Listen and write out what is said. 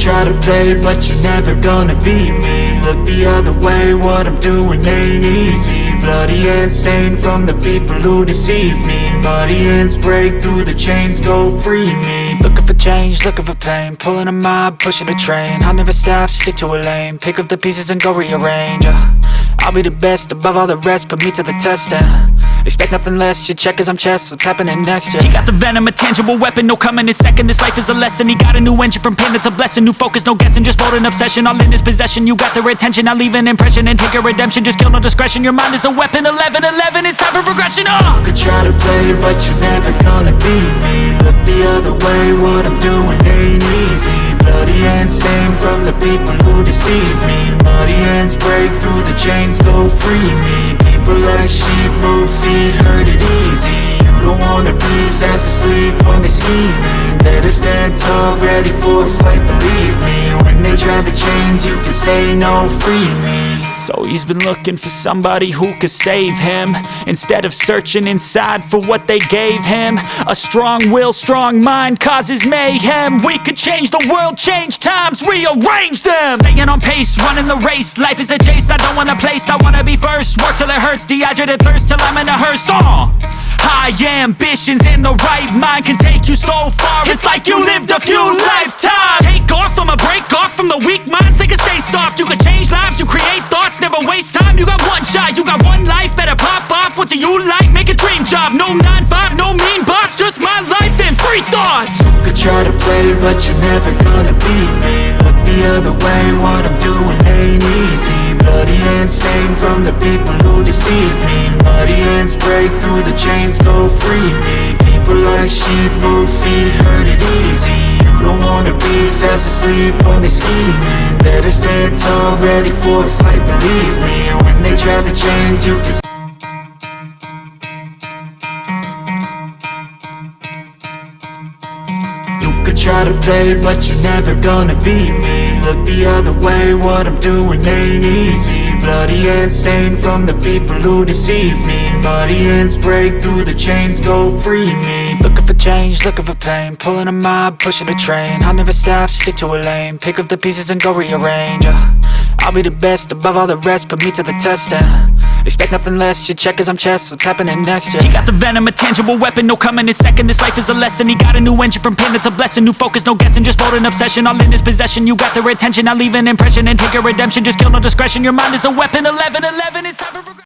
Try to play, but you're never gonna beat me. Look the other way, what I'm doing ain't easy. Bloody hands stained from the people who deceive me. Muddy hands break through the chains, go free me. Looking for change, looking for pain. Pulling a mob, pushing a train. I'll never stop, stick to a lane. Pick up the pieces and go rearrange. I'll be the best above all the rest, put me to the test and expect nothing less, you check as I'm chess, what's happening next, yeah. He got the venom, a tangible weapon, no coming in second. This life is a lesson, he got a new engine from pain, that's a blessing. New focus, no guessing, just bold and obsession, all in his possession. You got their attention, I'll leave an impression and take a redemption. Just kill, no discretion, your mind is a weapon. 11-11, it's time for progression, You could try to play, but you're never gonna beat me. Look the other way, what I'm doing ain't easy. Bloody hands stained from the people who deceive me. Muddy hands break through the chains, go free me. People like sheep move feet, hurt it easy. You don't wanna be fast asleep when they scheming. Better stand tall, ready for a fight, believe me. When they try the chains, you can say no, free me. So he's been looking for somebody who could save him, instead of searching inside for what they gave him. A strong will, strong mind causes mayhem. We could change the world, change times, rearrange them. Staying on pace, running the race. Life is a chase, I don't want a place, I wanna be first. Work till it hurts, dehydrated thirst till I'm in a hearse. High ambitions in the right mind can take you so far. It's like you lived a few lifetimes. Take off from a break off from the weak minds, they can stay soft. You can change lives, you create thoughts, never waste time. You got one shot, you got one life, better pop off. What do you like? Make a dream job. No 9-5, no mean boss, just my life and free thoughts. You could try to play, but you're never gonna beat me. Look the other way, what I'm doing ain't easy. Bloody hands stained from the people who deceive me. Muddy hands break through the chains, go free me. People like sheep move feet, hurt it easy. You don't wanna be fast asleep when they scheming. Better stand tall, ready for a fight, believe me. When they try the chains, you can try to play, but you're never gonna beat me. Look the other way, what I'm doing ain't easy. Bloody hands stained from the people who deceive me. Muddy hands break through the chains, go free me. Looking for change, looking for pain. Pulling a mob, pushing a train. I'll never stop, stick to a lane. Pick up the pieces and go rearrange. I'll be the best above all the rest, put me to the test and expect nothing less, you check as I'm chess, what's happening next, yeah. He got the venom, a tangible weapon, no coming in second. This life is a lesson, he got a new engine from pain, that's a blessing. New focus, no guessing, just bold and obsession, all in his possession. You got their attention, I'll leave an impression and take a redemption. Just kill, no discretion, your mind is a weapon. 11-11, it's time for progression.